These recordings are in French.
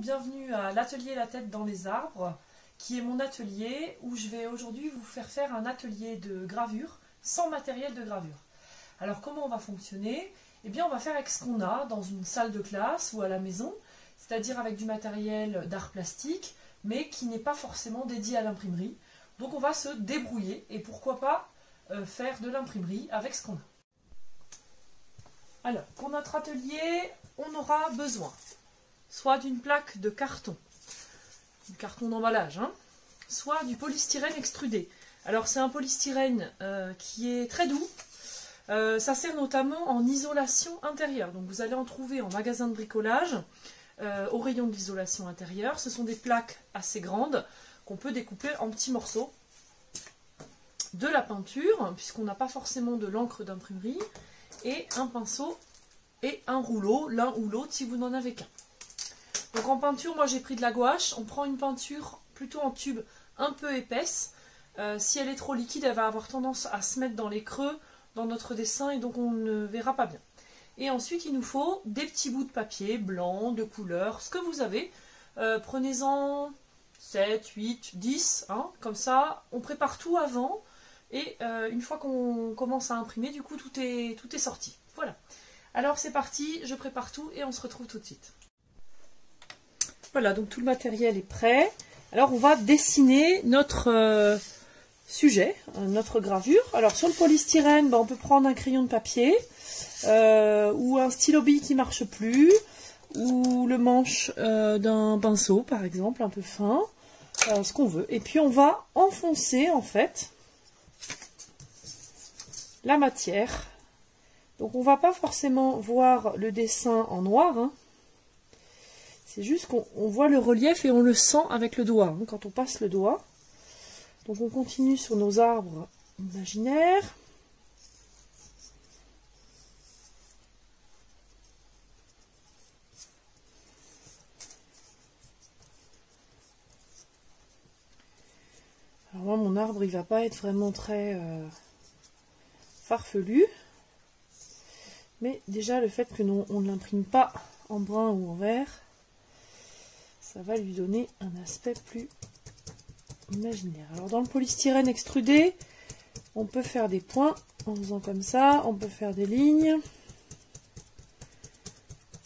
bienvenue à l'atelier La Tête dans les arbres, qui est mon atelier où je vais aujourd'hui vous faire un atelier de gravure sans matériel de gravure. Alors comment on va fonctionner? Eh bien on va faire avec ce qu'on a dans une salle de classe ou à la maison, c'est-à-dire avec du matériel d'art plastique, mais qui n'est pas forcément dédié à l'imprimerie. Donc on va se débrouiller et pourquoi pas faire de l'imprimerie avec ce qu'on a. Alors, pour notre atelier, on aura besoin soit d'une plaque de carton, du carton d'emballage, soit du polystyrène extrudé. Alors c'est un polystyrène qui est très doux, ça sert notamment en isolation intérieure. Donc vous allez en trouver en magasin de bricolage, au rayon de l'isolation intérieure. Ce sont des plaques assez grandes qu'on peut découper en petits morceaux. De la peinture, puisqu'on n'a pas forcément de l'encre d'imprimerie, et un pinceau et un rouleau, l'un ou l'autre si vous n'en avez qu'un. Donc en peinture, moi j'ai pris de la gouache. On prend une peinture plutôt en tube un peu épaisse. Si elle est trop liquide, elle va avoir tendance à se mettre dans les creux dans notre dessin et donc on ne verra pas bien. Et ensuite il nous faut des petits bouts de papier blanc, de couleur, ce que vous avez. Prenez-en 7, 8, 10, comme ça on prépare tout avant. Et une fois qu'on commence à imprimer, du coup tout est sorti. Voilà. Alors c'est parti, je prépare tout et on se retrouve tout de suite. Voilà, donc tout le matériel est prêt. Alors on va dessiner notre sujet, notre gravure. Alors sur le polystyrène, on peut prendre un crayon de papier ou un stylo bille qui ne marche plus, ou le manche d'un pinceau par exemple, un peu fin, ce qu'on veut. Et puis on va enfoncer en fait la matière. Donc on ne va pas forcément voir le dessin en noir, c'est juste qu'on voit le relief et on le sent avec le doigt, quand on passe le doigt. Donc on continue sur nos arbres imaginaires. Alors moi mon arbre il va pas être vraiment très farfelu. Mais déjà le fait que on ne l'imprime pas en brun ou en vert, ça va lui donner un aspect plus imaginaire. Alors dans le polystyrène extrudé, on peut faire des points en faisant comme ça, on peut faire des lignes.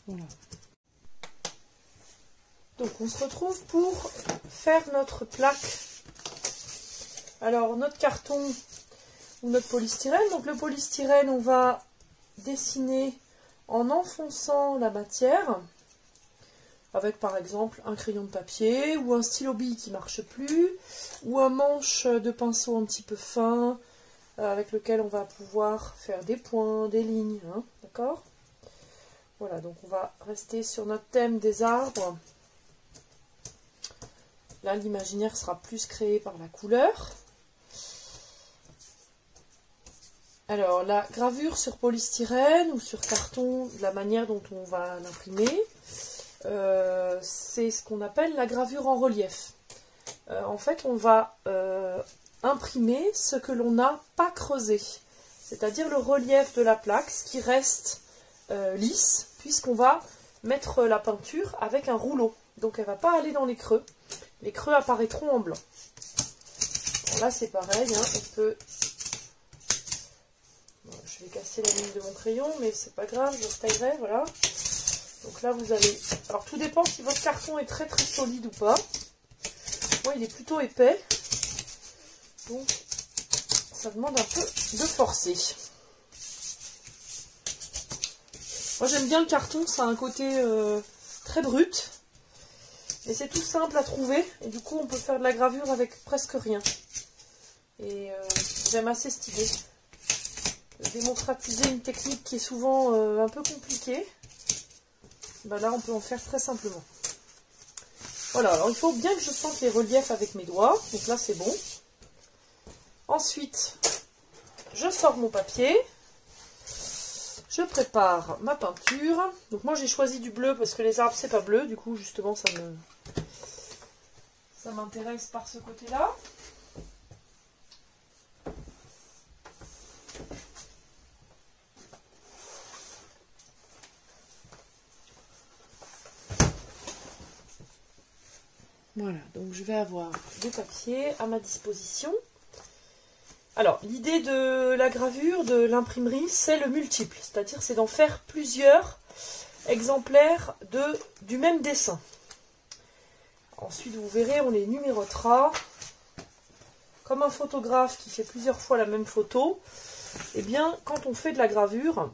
Voilà. Donc on se retrouve pour faire notre plaque. Alors notre carton ou notre polystyrène. Donc le polystyrène, on va dessiner en enfonçant la matière avec par exemple un crayon de papier ou un stylo bille qui marche plus ou un manche de pinceau un petit peu fin avec lequel on va pouvoir faire des points, des lignes, d'accord? Voilà, donc on va rester sur notre thème des arbres. Là l'imaginaire sera plus créé par la couleur. Alors, la gravure sur polystyrène ou sur carton, la manière dont on va l'imprimer, c'est ce qu'on appelle la gravure en relief. En fait, on va imprimer ce que l'on n'a pas creusé, c'est-à-dire le relief de la plaque, ce qui reste lisse, puisqu'on va mettre la peinture avec un rouleau. Donc, elle ne va pas aller dans les creux. Les creux apparaîtront en blanc. Bon, là, c'est pareil, on peut... Je vais casser la ligne de mon crayon, mais c'est pas grave, je retaillerai, voilà. Donc là, vous allez... Alors, tout dépend si votre carton est très très solide ou pas. Moi, il est plutôt épais. Donc, ça demande un peu de forcer. Moi, j'aime bien le carton, ça a un côté très brut. Et c'est tout simple à trouver. Et du coup, on peut faire de la gravure avec presque rien. Et j'aime assez cette idée. Démocratiser une technique qui est souvent un peu compliquée, là on peut en faire très simplement. Voilà, alors il faut bien que je sente les reliefs avec mes doigts, donc là c'est bon. Ensuite, je sors mon papier, je prépare ma peinture. Donc moi j'ai choisi du bleu parce que les arbres c'est pas bleu, du coup justement ça m'intéresse par ce côté-là. Voilà, donc je vais avoir des papiers à ma disposition. Alors, l'idée de la gravure, de l'imprimerie, c'est le multiple. C'est-à-dire, c'est d'en faire plusieurs exemplaires du même dessin. Ensuite, vous verrez, on les numérotera. Comme un photographe qui fait plusieurs fois la même photo, eh bien, quand on fait de la gravure,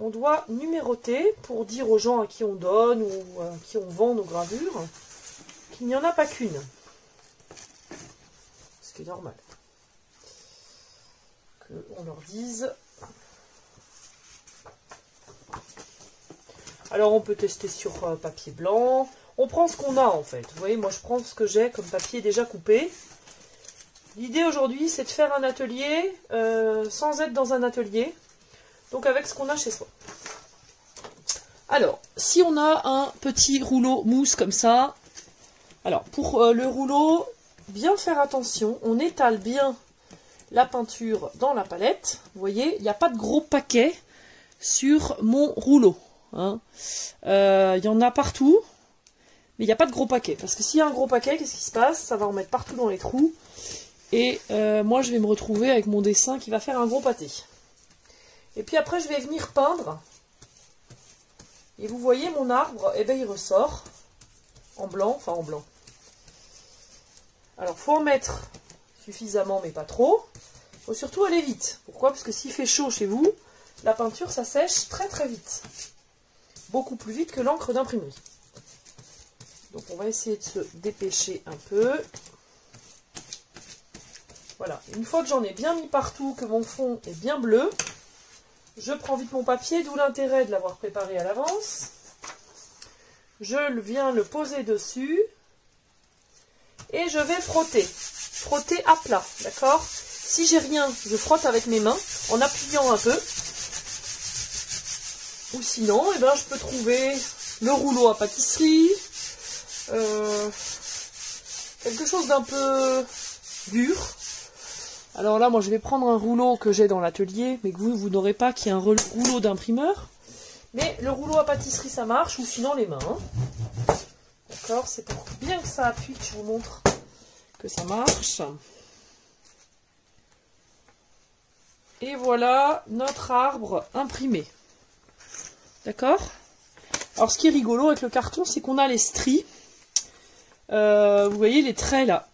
on doit numéroter pour dire aux gens à qui on donne ou à qui on vend nos gravures qu'il n'y en a pas qu'une. Ce qui est normal. Qu'on leur dise. Alors on peut tester sur papier blanc. On prend ce qu'on a en fait. Vous voyez, moi je prends ce que j'ai comme papier déjà coupé. L'idée aujourd'hui, c'est de faire un atelier sans être dans un atelier. Donc avec ce qu'on a chez soi. Alors, si on a un petit rouleau mousse comme ça, alors pour le rouleau, bien faire attention, on étale bien la peinture dans la palette. Vous voyez, il n'y a pas de gros paquet sur mon rouleau. Hein. Il y en a partout, mais il n'y a pas de gros paquet. Parce que s'il y a un gros paquet, qu'est-ce qui se passe? Ça va en mettre partout dans les trous. Et moi, je vais me retrouver avec mon dessin qui va faire un gros pâté. Et puis après, je vais venir peindre. Et vous voyez, mon arbre, eh ben, il ressort en blanc, enfin en blanc. Alors, il faut en mettre suffisamment, mais pas trop. Il faut surtout aller vite. Pourquoi? Parce que s'il fait chaud chez vous, la peinture, ça sèche très très vite. Beaucoup plus vite que l'encre d'imprimerie. Donc, on va essayer de se dépêcher un peu. Voilà. Une fois que j'en ai bien mis partout, que mon fond est bien bleu, je prends vite mon papier, d'où l'intérêt de l'avoir préparé à l'avance. Je viens le poser dessus. Et je vais frotter. Frotter à plat, d'accord? Si j'ai rien, je frotte avec mes mains, en appuyant un peu. Ou sinon, eh ben, je peux trouver le rouleau à pâtisserie. Quelque chose d'un peu dur. Alors là, moi, je vais prendre un rouleau que j'ai dans l'atelier, mais que vous n'aurez pas, qui est un rouleau d'imprimeur. Mais le rouleau à pâtisserie, ça marche, ou sinon les mains. Hein. D'accord, c'est pour bien que ça appuie que je vous montre que ça marche. Et voilà notre arbre imprimé. D'accord? Alors, ce qui est rigolo avec le carton, c'est qu'on a les stries. Vous voyez les traits là,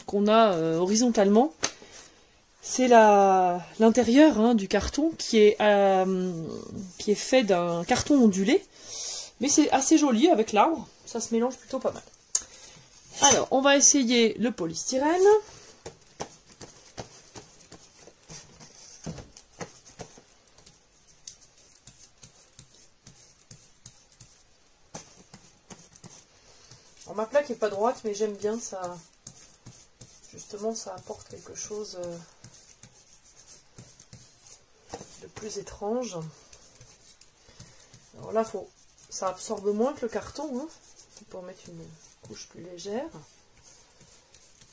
qu'on a horizontalement. C'est l'intérieur hein, du carton qui est fait d'un carton ondulé. Mais c'est assez joli avec l'arbre. Ça se mélange plutôt pas mal. Alors, on va essayer le polystyrène. Alors, ma plaque n'est pas droite, mais j'aime bien ça. Justement, ça apporte quelque chose de plus étrange. Alors là, ça absorbe moins que le carton. Hein. On peut en mettre une couche plus légère.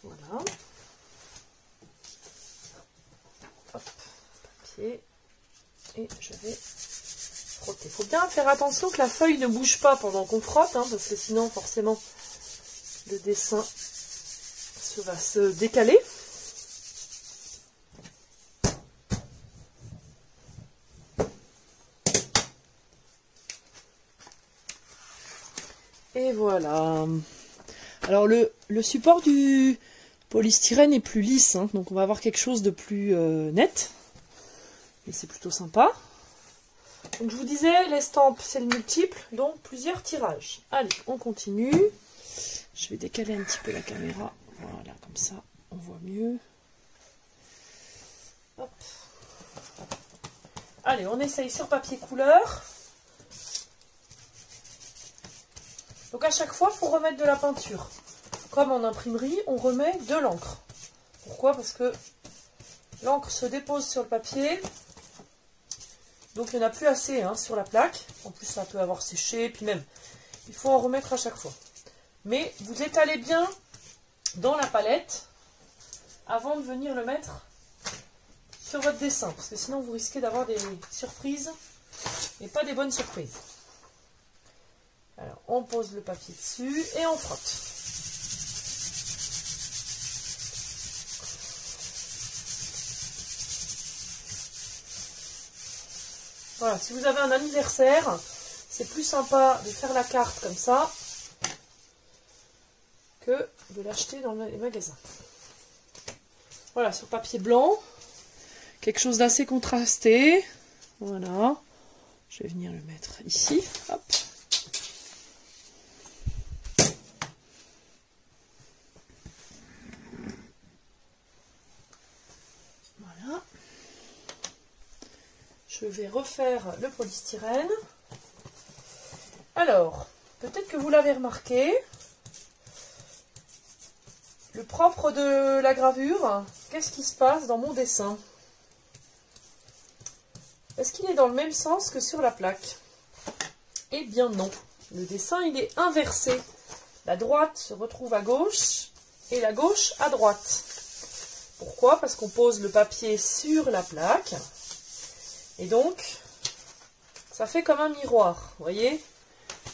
Voilà. Hop, papier. Et je vais frotter. Il faut bien faire attention que la feuille ne bouge pas pendant qu'on frotte, hein, parce que sinon, forcément, le dessin va se décaler. Et voilà. Alors le support du polystyrène est plus lisse, hein, donc on va avoir quelque chose de plus net. Et c'est plutôt sympa. Donc je vous disais, l'estampe c'est le multiple, donc plusieurs tirages. Allez, on continue. Je vais décaler un petit peu la caméra. Voilà, comme ça, on voit mieux. Hop. Allez, on essaye sur papier couleur. Donc à chaque fois, il faut remettre de la peinture. Comme en imprimerie, on remet de l'encre. Pourquoi? Parce que l'encre se dépose sur le papier. Donc il n'y en a plus assez hein, sur la plaque. En plus, ça peut avoir séché. Puis même, il faut en remettre à chaque fois. Mais vous étalez bien dans la palette avant de venir le mettre sur votre dessin. Parce que sinon, vous risquez d'avoir des surprises et pas des bonnes surprises. Alors, on pose le papier dessus et on frotte. Voilà, si vous avez un anniversaire, c'est plus sympa de faire la carte comme ça que de l'acheter dans les magasins. Voilà, sur papier blanc, quelque chose d'assez contrasté. Voilà, je vais venir le mettre ici. Hop. Voilà. Je vais refaire le polystyrène. Alors, peut-être que vous l'avez remarqué, le propre de la gravure, qu'est-ce qui se passe dans mon dessin? Est-ce qu'il est dans le même sens que sur la plaque? Eh bien non. Le dessin, il est inversé. La droite se retrouve à gauche et la gauche à droite. Pourquoi? Parce qu'on pose le papier sur la plaque. Et donc, ça fait comme un miroir. Vous voyez?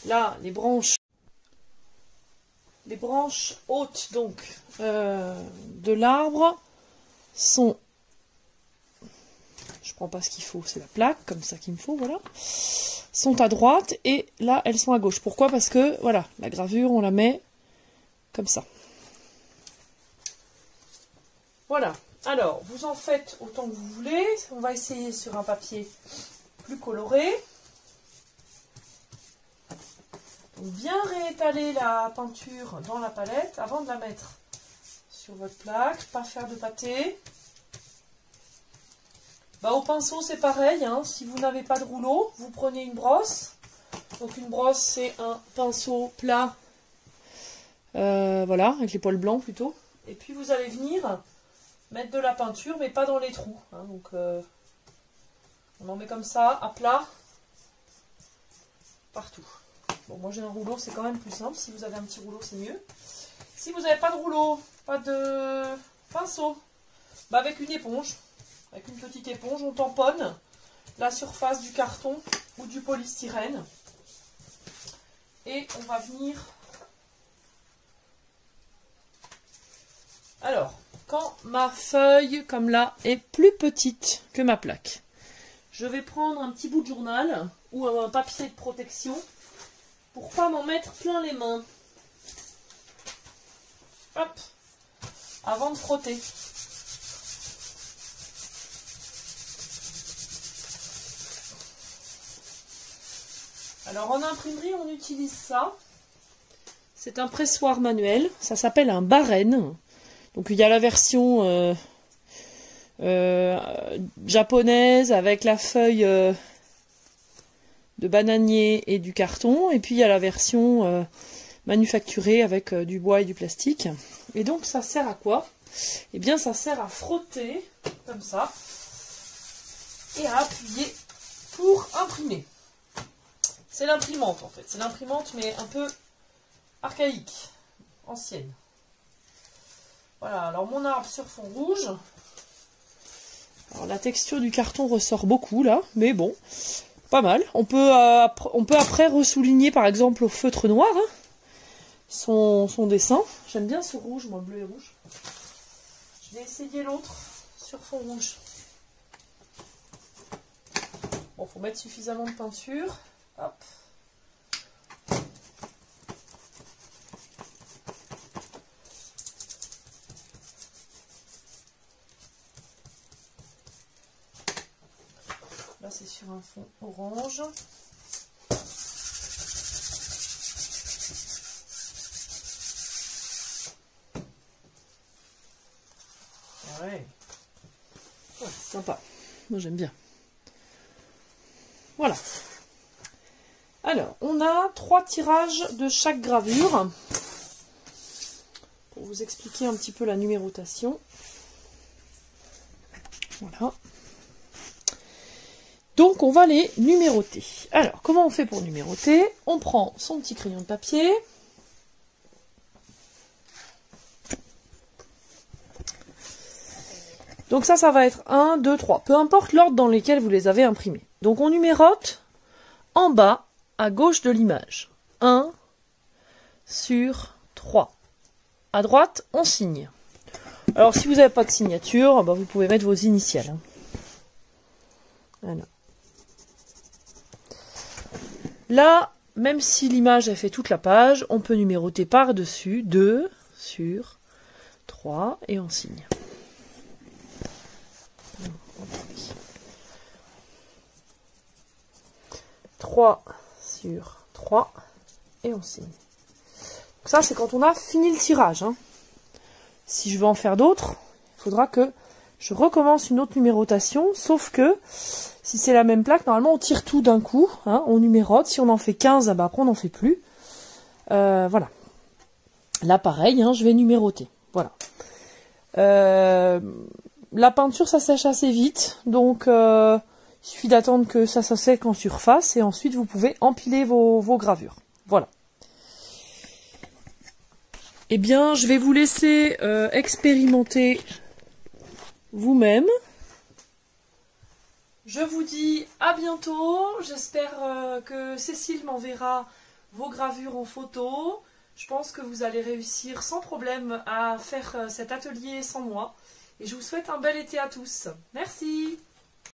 Là, les branches hautes donc de l'arbre sont... Je prends pas ce qu'il faut, c'est la plaque, comme ça qu'il me faut, voilà. Sont à droite et là, elles sont à gauche. Pourquoi? Parce que, voilà, la gravure, on la met comme ça. Voilà. Alors, vous en faites autant que vous voulez. On va essayer sur un papier plus coloré. Donc, bien réétaler la peinture dans la palette avant de la mettre sur votre plaque. Pas faire de pâté. Bah, au pinceau, c'est pareil. Hein. Si vous n'avez pas de rouleau, vous prenez une brosse. Donc, une brosse, c'est un pinceau plat. Voilà, avec les poils blancs plutôt. Et puis, vous allez venir mettre de la peinture, mais pas dans les trous. Hein. Donc, on en met comme ça, à plat, partout. Bon, moi, j'ai un rouleau, c'est quand même plus simple. Si vous avez un petit rouleau, c'est mieux. Si vous n'avez pas de rouleau, pas de pinceau, bah, avec une éponge. Avec une petite éponge, on tamponne la surface du carton ou du polystyrène. Et on va venir... Alors, quand ma feuille, comme là, est plus petite que ma plaque, je vais prendre un petit bout de journal ou un papier de protection pour pas m'en mettre plein les mains. Hop, avant de frotter. Alors en imprimerie, on utilise ça. C'est un pressoir manuel. Ça s'appelle un Baren. Donc il y a la version japonaise avec la feuille de bananier et du carton. Et puis il y a la version manufacturée avec du bois et du plastique. Et donc ça sert à quoi? Eh bien ça sert à frotter comme ça et à appuyer pour imprimer. C'est l'imprimante en fait, c'est l'imprimante mais un peu archaïque, ancienne. Voilà, alors mon arbre sur fond rouge. Alors la texture du carton ressort beaucoup là, mais bon, pas mal. On peut après ressouligner par exemple au feutre noir hein, son dessin. J'aime bien ce rouge, moi, bleu et rouge. Je vais essayer l'autre sur fond rouge. Bon, faut mettre suffisamment de peinture. Hop. Là, c'est sur un fond orange. Ouais. Ouais, sympa. Moi, j'aime bien. Voilà. Alors, on a 3 tirages de chaque gravure. Pour vous expliquer un petit peu la numérotation. Voilà. Donc, on va les numéroter. Alors, comment on fait pour numéroter? On prend son petit crayon de papier. Donc ça va être 1, 2, 3. Peu importe l'ordre dans lequel vous les avez imprimés. Donc, on numérote en bas, à gauche de l'image. 1, sur 3. À droite, on signe. Alors, si vous n'avez pas de signature, bah, vous pouvez mettre vos initiales. Voilà. Là, même si l'image a fait toute la page, on peut numéroter par-dessus 2 sur 3 et on signe. 3 sur 3 et on signe. Donc ça, c'est quand on a fini le tirage. Hein. Si je veux en faire d'autres, il faudra que je recommence une autre numérotation, sauf que si c'est la même plaque, normalement on tire tout d'un coup, hein, on numérote. Si on en fait 15, bah après on n'en fait plus. Voilà. Là pareil, hein, je vais numéroter. Voilà. La peinture, ça sèche assez vite, donc il suffit d'attendre que ça sèche en surface et ensuite vous pouvez empiler vos gravures. Voilà. Eh bien, je vais vous laisser expérimenter vous-même. Je vous dis à bientôt. J'espère que Cécile m'enverra vos gravures en photo. Je pense que vous allez réussir sans problème à faire cet atelier sans moi. Et je vous souhaite un bel été à tous. Merci.